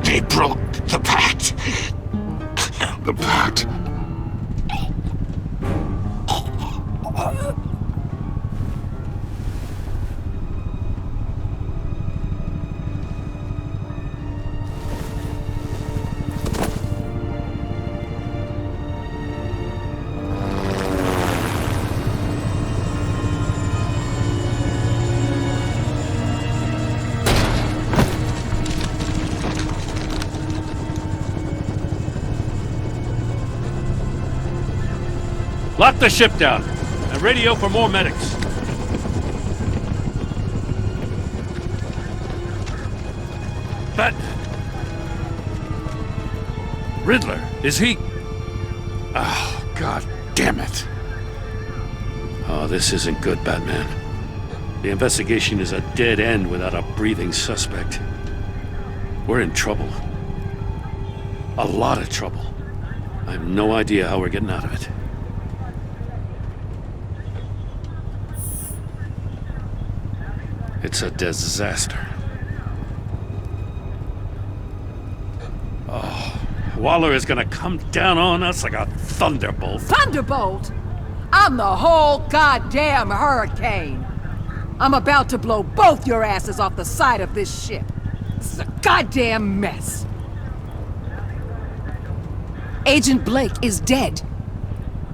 They broke the pact. The pact? Lock the ship down and radio for more medics. But Riddler, is he? Oh, God damn it. Oh, this isn't good, Batman. The investigation is a dead end without a breathing suspect. We're in trouble. A lot of trouble. I have no idea how we're getting out of it. It's a disaster. Oh, Waller is gonna come down on us like a thunderbolt. Thunderbolt? I'm the whole goddamn hurricane. I'm about to blow both your asses off the side of this ship. This is a goddamn mess. Agent Blake is dead.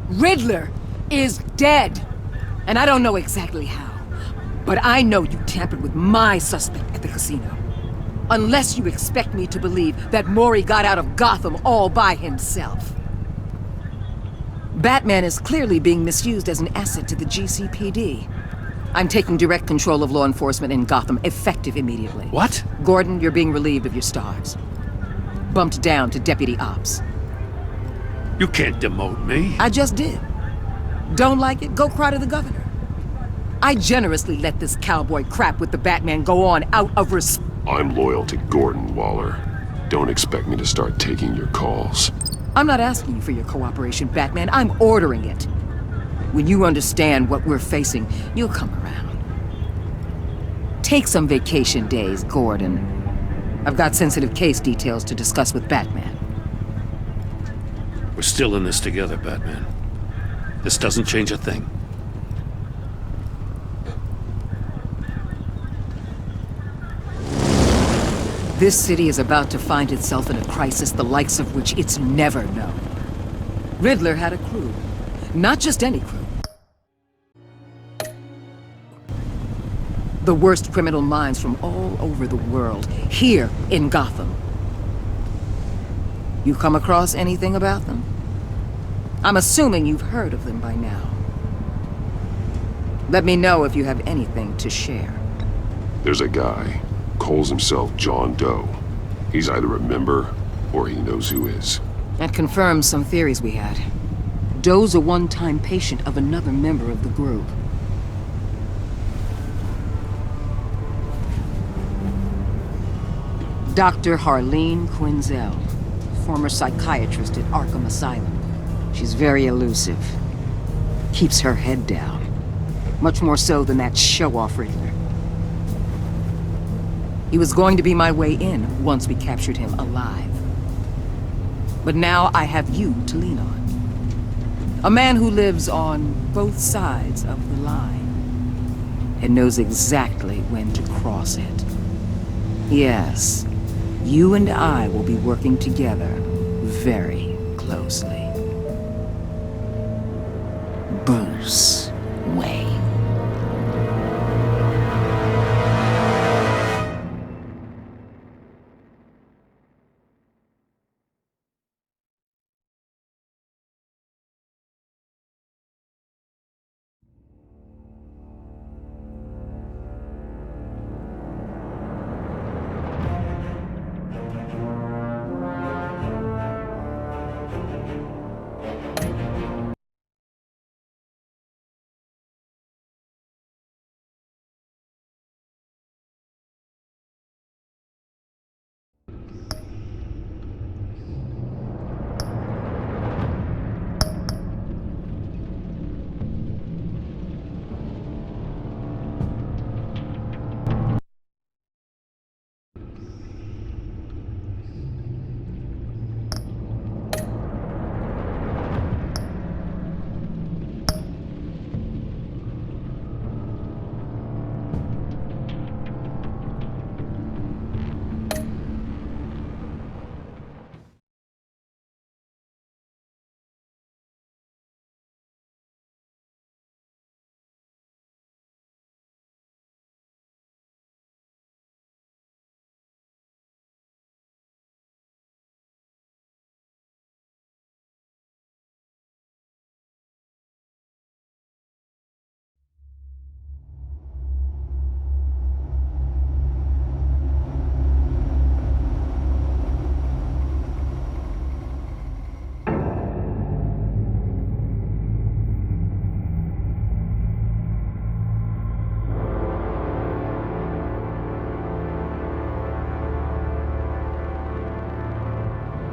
Riddler is dead. And I don't know exactly how. But I know you tampered with my suspect at the casino. Unless you expect me to believe that Maury got out of Gotham all by himself. Batman is clearly being misused as an asset to the GCPD. I'm taking direct control of law enforcement in Gotham, effective immediately. What? Gordon, you're being relieved of your stars. Bumped down to Deputy Ops. You can't demote me. I just did. Don't like it? Go cry to the governor. I generously let this cowboy crap with the Batman go on out of respect. I'm loyal to Gordon, Waller. Don't expect me to start taking your calls. I'm not asking you for your cooperation, Batman. I'm ordering it. When you understand what we're facing, you'll come around. Take some vacation days, Gordon. I've got sensitive case details to discuss with Batman. We're still in this together, Batman. This doesn't change a thing. This city is about to find itself in a crisis the likes of which it's never known. Riddler had a crew. Not just any crew. The worst criminal minds from all over the world, here in Gotham. You come across anything about them? I'm assuming you've heard of them by now. Let me know if you have anything to share. There's a guy. Calls himself John Doe. He's either a member, or he knows who is. That confirms some theories we had. Doe's a one-time patient of another member of the group. Dr. Harleen Quinzel, former psychiatrist at Arkham Asylum. She's very elusive. Keeps her head down. Much more so than that show-off Riddler. He was going to be my way in once we captured him alive. But now I have you to lean on. A man who lives on both sides of the line and knows exactly when to cross it. Yes, you and I will be working together very closely. Bruce Wayne.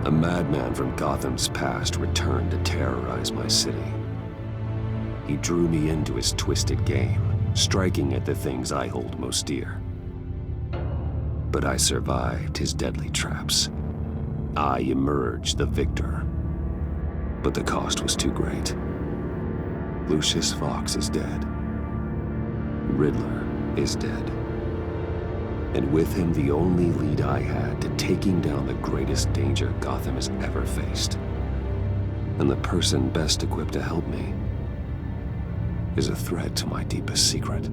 A madman from Gotham's past returned to terrorize my city. He drew me into his twisted game, striking at the things I hold most dear. But I survived his deadly traps. I emerged the victor. But the cost was too great. Lucius Fox is dead. Riddler is dead. And with him the only lead I had to taking down the greatest danger Gotham has ever faced. And the person best equipped to help me is a threat to my deepest secret.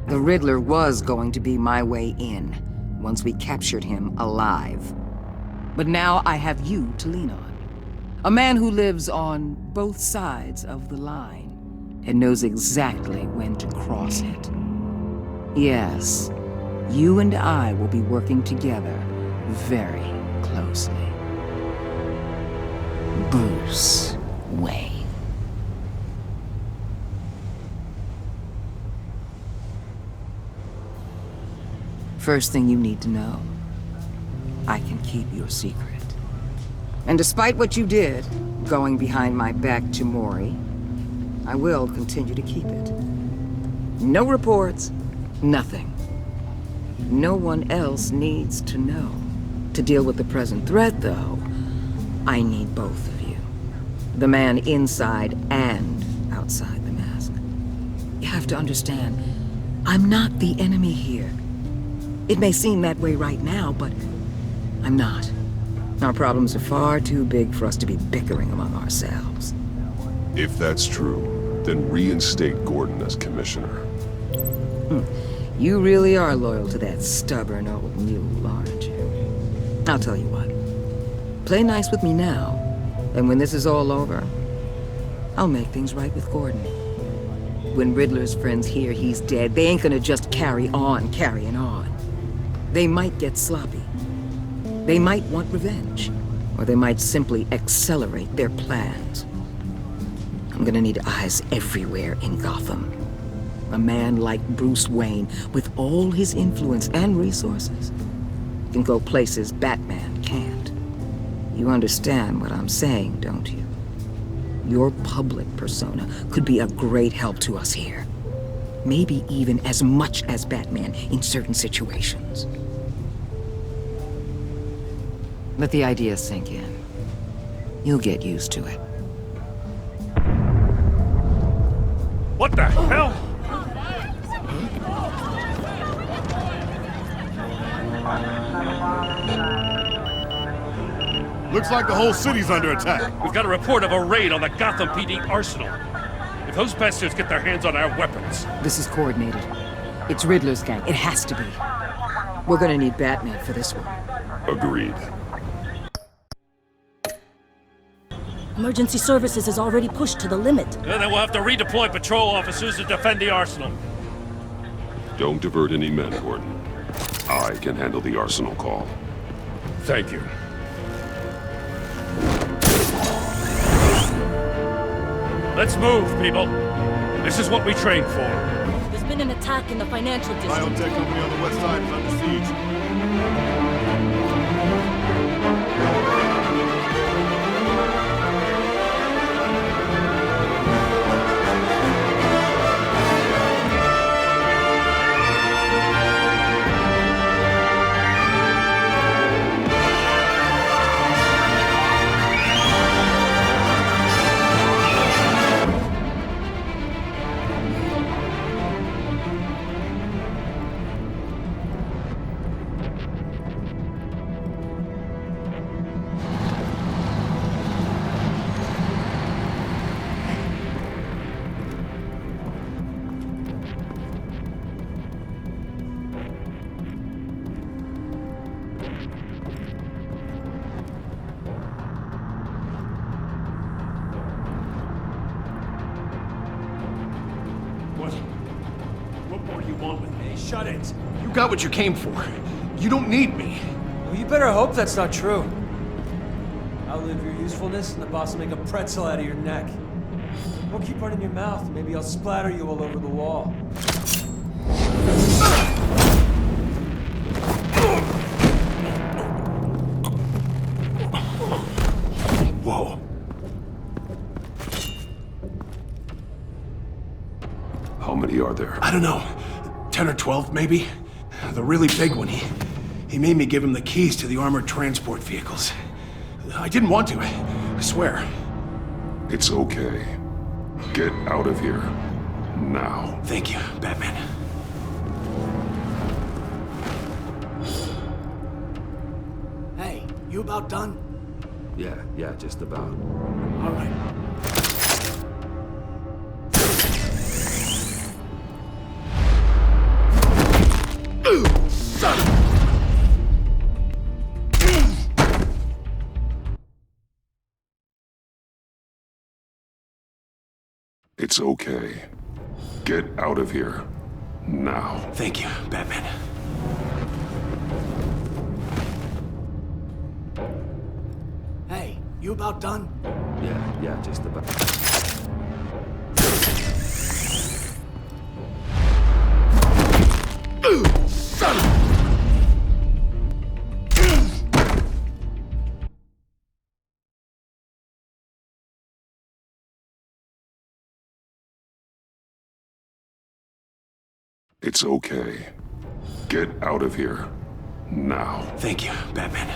The Riddler was going to be my way in, once we captured him alive. But now I have you to lean on. A man who lives on both sides of the line, and knows exactly when to cross it. Yes, you and I will be working together very closely. Bruce Wayne. First thing you need to know, I can keep your secret. And despite what you did, going behind my back to Mori, I will continue to keep it. No reports, nothing. No one else needs to know. To deal with the present threat, though, I need both of you. The man inside and outside the mask. You have to understand, I'm not the enemy here. It may seem that way right now, but I'm not. Our problems are far too big for us to be bickering among ourselves. If that's true, then reinstate Gordon as commissioner. You really are loyal to that stubborn old mule, aren't you? I'll tell you what. Play nice with me now, and when this is all over, I'll make things right with Gordon. When Riddler's friends hear he's dead, they ain't gonna just carry on carrying on. They might get sloppy. They might want revenge, or they might simply accelerate their plans. I'm gonna need eyes everywhere in Gotham. A man like Bruce Wayne, with all his influence and resources, can go places Batman can't. You understand what I'm saying, don't you? Your public persona could be a great help to us here. Maybe even as much as Batman in certain situations. Let the idea sink in. You'll get used to it. What the hell? Looks like the whole city's under attack. We've got a report of a raid on the Gotham PD arsenal. If those bastards get their hands on our weapons... This is coordinated. It's Riddler's gang. It has to be. We're gonna need Batman for this one. Agreed. Emergency services is already pushed to the limit. Then we'll have to redeploy patrol officers to defend the arsenal. Don't divert any men, Gordon. I can handle the arsenal call. Thank you. Let's move, people. This is what we trained for. There's been an attack in the financial district. Biotech company on the west side is under siege. What more do you want with me? Hey, shut it. You got what you came for. You don't need me. Well, you better hope that's not true. Outlive your usefulness, and the boss will make a pretzel out of your neck. Don't keep running your mouth. Maybe I'll splatter you all over the wall. I don't know, 10 or 12 maybe? The really big one, he made me give him the keys to the armored transport vehicles. I didn't want to, I swear. It's okay. Get out of here. Now. Thank you, Batman. Hey, you about done? Yeah, just about. All right. Son of... It's okay. Get out of here. Now. Thank you, Batman. Hey, you about done? Yeah, just about. Son of... It's okay. Get out of here. Now. Thank you, Batman.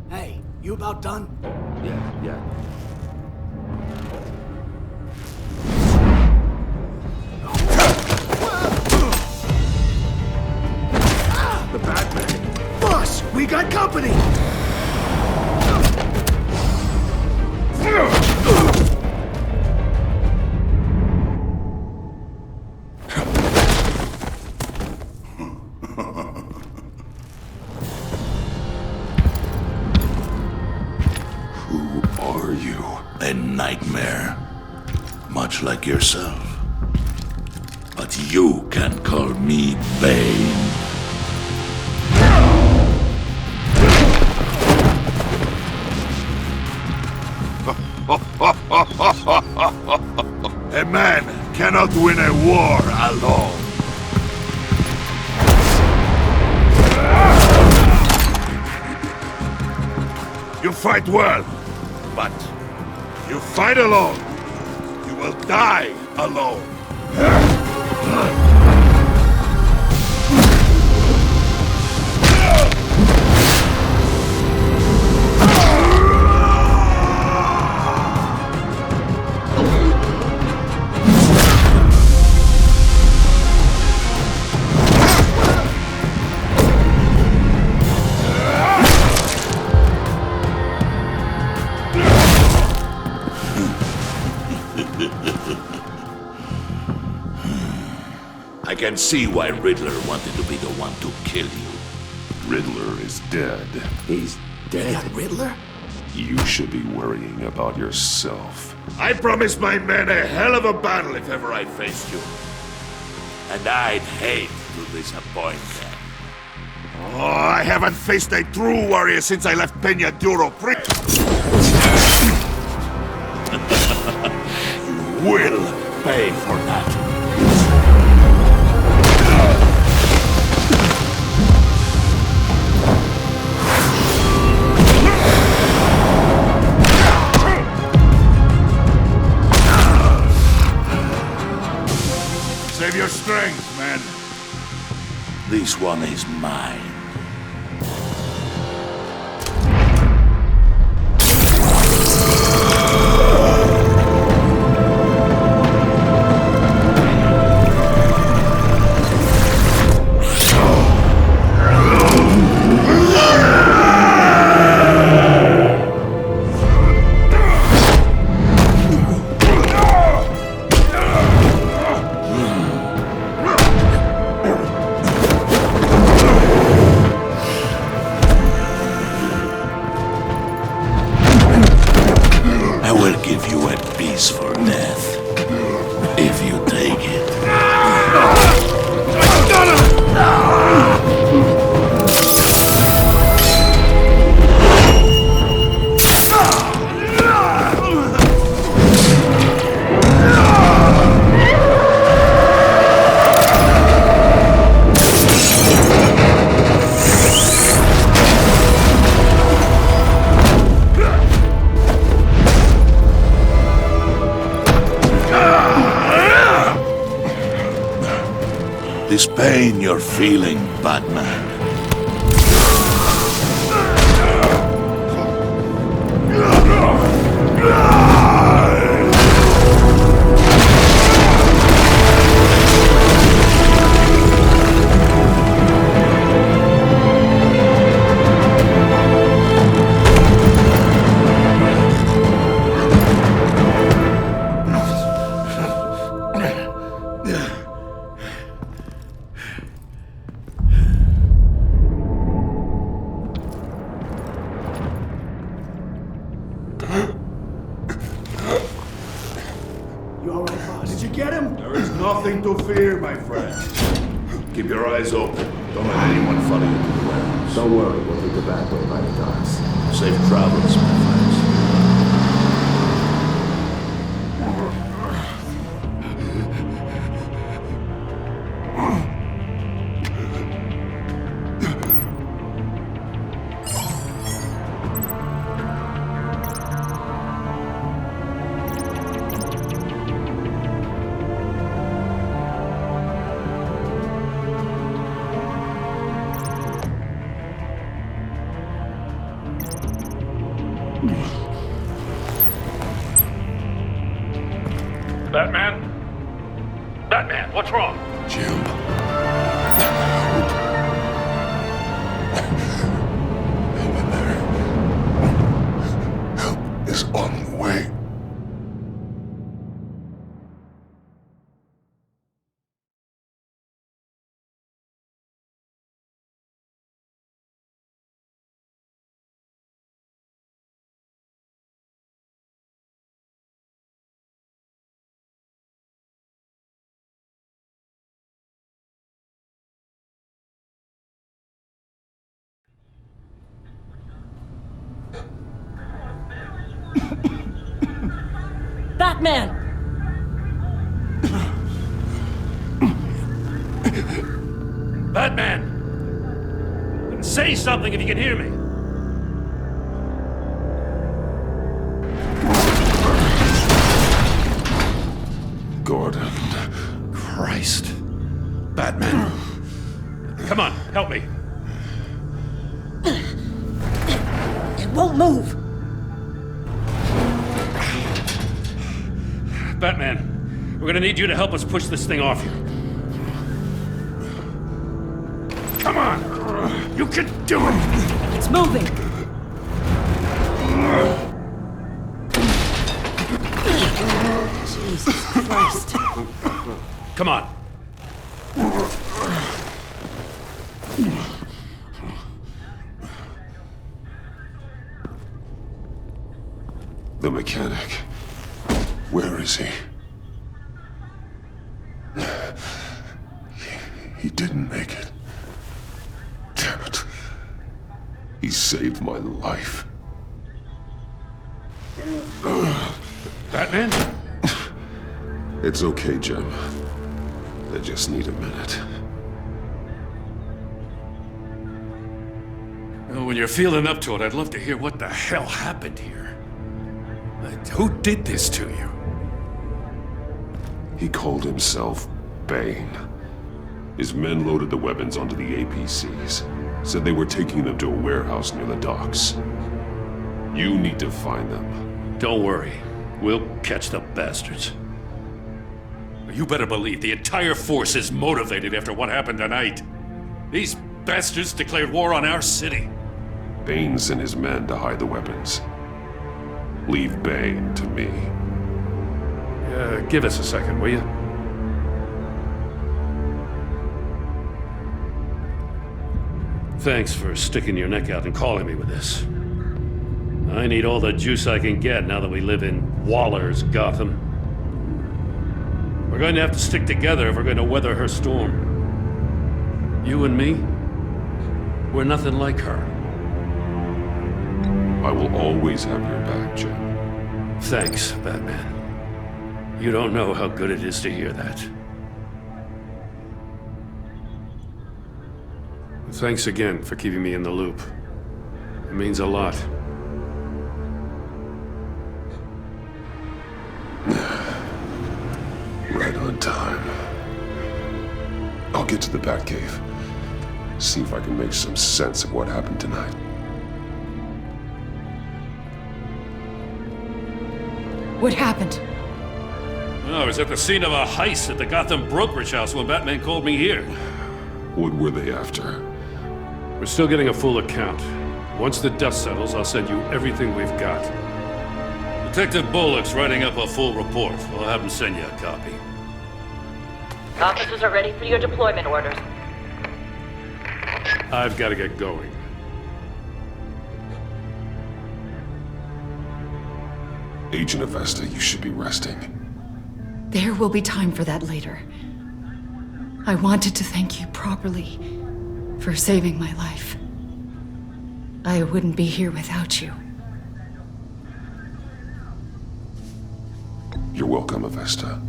Hey, you about done? Yeah. The Batman. Boss, we got company! Who are you? A nightmare. Much like yourself. But you can call me Bane. A man cannot win a war alone. You fight well, but you fight alone. You will die alone. I can see why Riddler wanted to be the one to kill you. Riddler is dead. He's dead. Riddler? You should be worrying about yourself. I promised my men a hell of a battle if ever I faced you. And I'd hate to disappoint them. Oh, I haven't faced a true warrior since I left Peña Duro. You will pay for that. Save your strength, man. This one is mine. this pain you're feeling, Batman? You all right, boss? Did you get him? There is nothing to fear, my friend. Keep your eyes open. Don't let anyone follow you to the warehouse. Don't worry, we'll take the back way by the docks. Safe travels, my friends. Batman? Batman, what's wrong? Jim. Help is on the way. Batman! Batman! Say something if you can hear me. Gordon. Christ. Batman. Come on, help me. It won't move! Batman, we're gonna need you to help us push this thing off you. Come on! You can do it! It's moving! Jesus Christ. Come on. The mechanic. Where is he? He didn't make it. Damn it. He saved my life. Batman? It's okay, Jim. I just need a minute. Well, when you're feeling up to it, I'd love to hear what the hell happened here. Who did this to you? He called himself Bane. His men loaded the weapons onto the APCs. Said they were taking them to a warehouse near the docks. You need to find them. Don't worry. We'll catch the bastards. You better believe the entire force is motivated after what happened tonight. These bastards declared war on our city. Bane sent his men to hide the weapons. Leave Bane to me. Give us a second, will you? Thanks for sticking your neck out and calling me with this. I need all the juice I can get now that we live in Waller's Gotham. We're going to have to stick together if we're going to weather her storm. You and me, we're nothing like her. I will always have your back, Jim. Thanks, Batman. You don't know how good it is to hear that. Thanks again for keeping me in the loop. It means a lot. Right on time. I'll get to the Batcave. See if I can make some sense of what happened tonight. What happened? I was at the scene of a heist at the Gotham brokerage house when Batman called me here. What were they after? We're still getting a full account. Once the dust settles, I'll send you everything we've got. Detective Bullock's writing up a full report. I'll have him send you a copy. Officers are ready for your deployment orders. I've got to get going. Agent Avesta, you should be resting. There will be time for that later. I wanted to thank you properly for saving my life. I wouldn't be here without you. You're welcome, Avesta.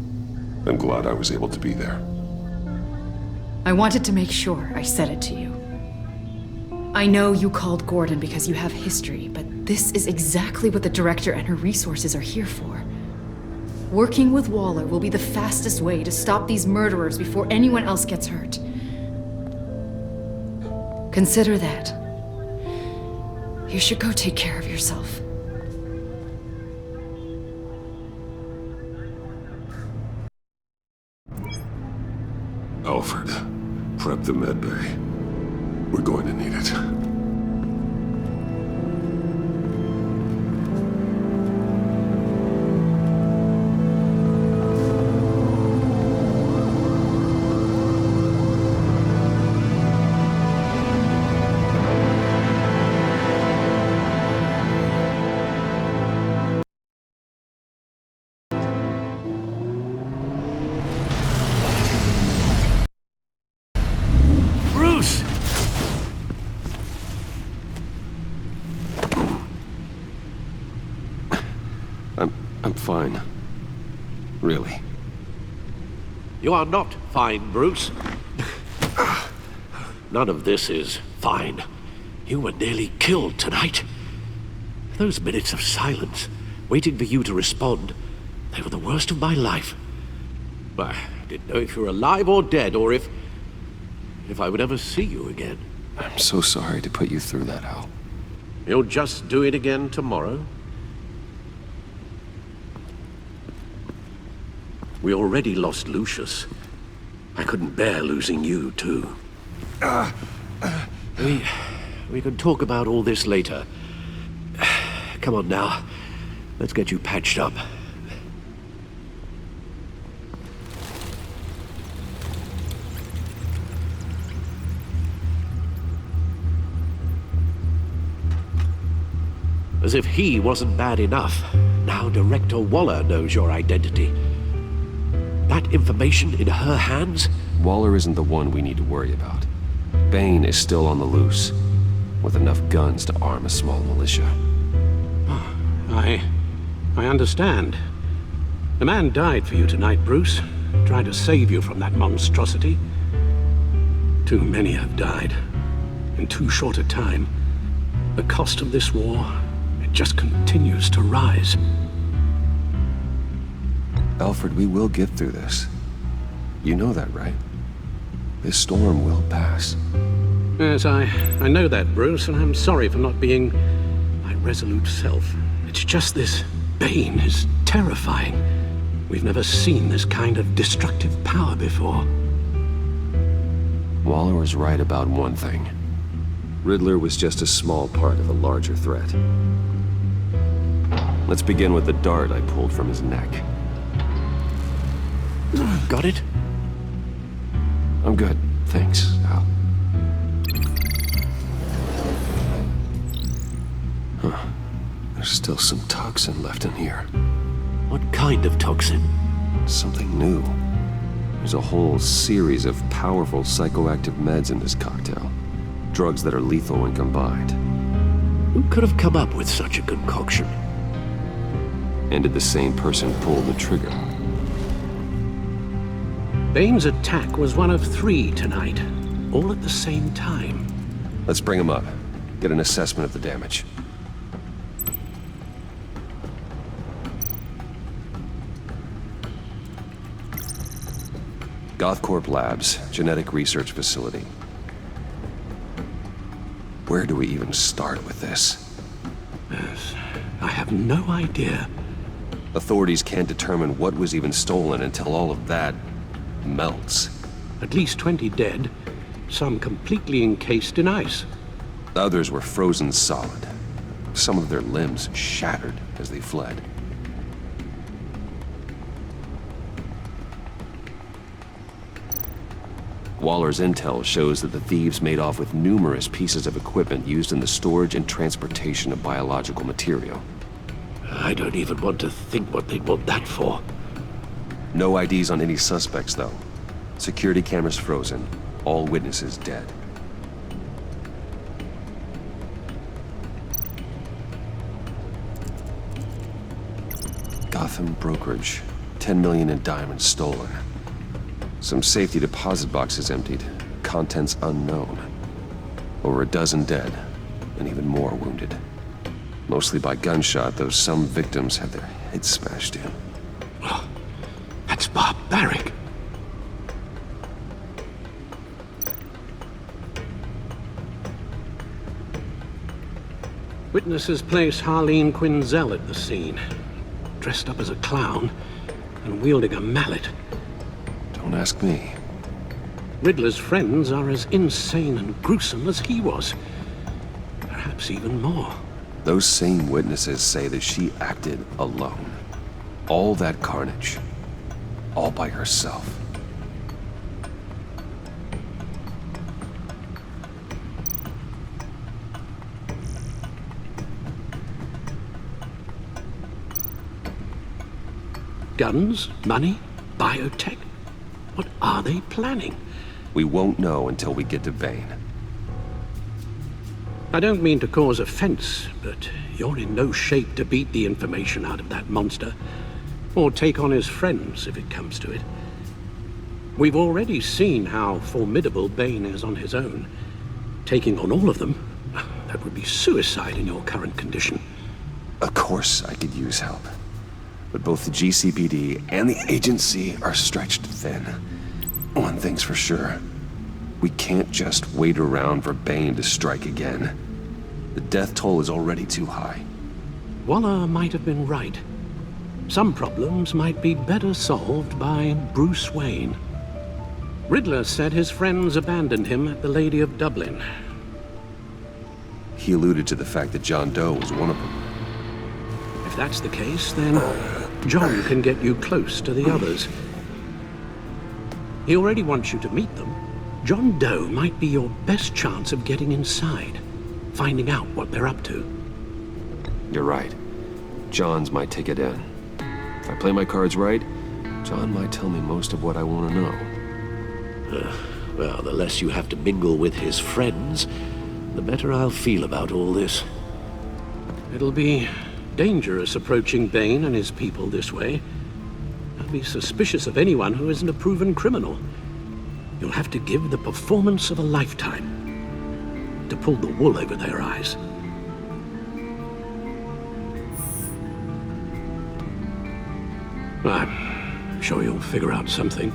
I'm glad I was able to be there. I wanted to make sure I said it to you. I know you called Gordon because you have history, but this is exactly what the director and her resources are here for. Working with Waller will be the fastest way to stop these murderers before anyone else gets hurt. Consider that. You should go take care of yourself. Alfred, prep the med bay. We're going to need it. Bruce! I'm fine. Really. You are not fine, Bruce. None of this is fine. You were nearly killed tonight. Those minutes of silence, waiting for you to respond, they were the worst of my life. I didn't know if you were alive or dead, or if I would ever see you again. I'm so sorry to put you through that, Al. You'll just do it again tomorrow? We already lost Lucius. I couldn't bear losing you, too. We can talk about all this later. Come on now. Let's get you patched up. As if he wasn't bad enough, now Director Waller knows your identity. That information in her hands? Waller isn't the one we need to worry about. Bane is still on the loose, with enough guns to arm a small militia. I understand. The man died for you tonight, Bruce. Trying to save you from that monstrosity. Too many have died. In too short a time. The cost of this war, it just continues to rise. Alfred, we will get through this. You know that, right? This storm will pass. Yes, I know that, Bruce, and I'm sorry for not being my resolute self. It's just this Bane is terrifying. We've never seen this kind of destructive power before. Waller was right about one thing. Riddler was just a small part of a larger threat. Let's begin with the dart I pulled from his neck. Got it? I'm good, thanks, Al. Huh. There's still some toxin left in here. What kind of toxin? Something new. There's a whole series of powerful psychoactive meds in this cocktail. Drugs that are lethal when combined. Who could have come up with such a concoction? And did the same person pull the trigger? Bane's attack was one of 3 tonight, all at the same time. Let's bring him up. Get an assessment of the damage. Gothcorp Labs, genetic research facility. Where do we even start with this? Yes, I have no idea. Authorities can't determine what was even stolen until all of that melts. At least 20 dead, some completely encased in ice. Others were frozen solid. Some of their limbs shattered as they fled. Waller's intel shows that the thieves made off with numerous pieces of equipment used in the storage and transportation of biological material. I don't even want to think what they'd want that for. No IDs on any suspects, though. Security cameras frozen. All witnesses dead. Gotham brokerage. 10 million in diamonds stolen. Some safety deposit boxes emptied. Contents unknown. Over a dozen dead, and even more wounded. Mostly by gunshot, though some victims had their heads smashed in. Oh, that's barbaric. Witnesses place Harleen Quinzel at the scene, dressed up as a clown and wielding a mallet. Don't ask me. Riddler's friends are as insane and gruesome as he was. Perhaps even more. Those same witnesses say that she acted alone. All that carnage. All by herself. Guns? Money? Biotech? What are they planning? We won't know until we get to Bane. I don't mean to cause offense, but you're in no shape to beat the information out of that monster. Or take on his friends, if it comes to it. We've already seen how formidable Bane is on his own. Taking on all of them, that would be suicide in your current condition. Of course I could use help. But both the GCPD and the agency are stretched thin. One thing's for sure. We can't just wait around for Bane to strike again. The death toll is already too high. Waller might have been right. Some problems might be better solved by Bruce Wayne. Riddler said his friends abandoned him at the Lady of Dublin. He alluded to the fact that John Doe was one of them. If that's the case, then John can get you close to the others. He already wants you to meet them. John Doe might be your best chance of getting inside, finding out what they're up to. You're right. John's my ticket in. If I play my cards right, John might tell me most of what I want to know. Well, the less you have to mingle with his friends, the better I'll feel about all this. It'll be dangerous approaching Bane and his people this way. I'd be suspicious of anyone who isn't a proven criminal. You'll have to give the performance of a lifetime to pull the wool over their eyes. I'm sure you'll figure out something.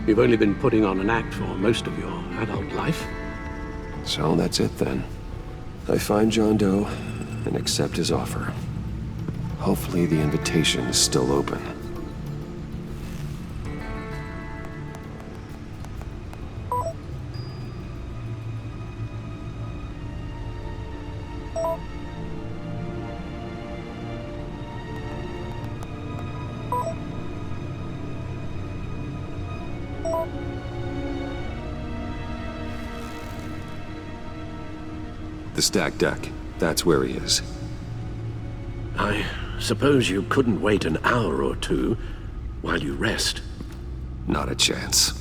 You've only been putting on an act for most of your adult life. So that's it then. I find John Doe and accept his offer. Hopefully the invitation is still open. The stacked deck. That's where he is. I suppose you couldn't wait an hour or two while you rest. Not a chance.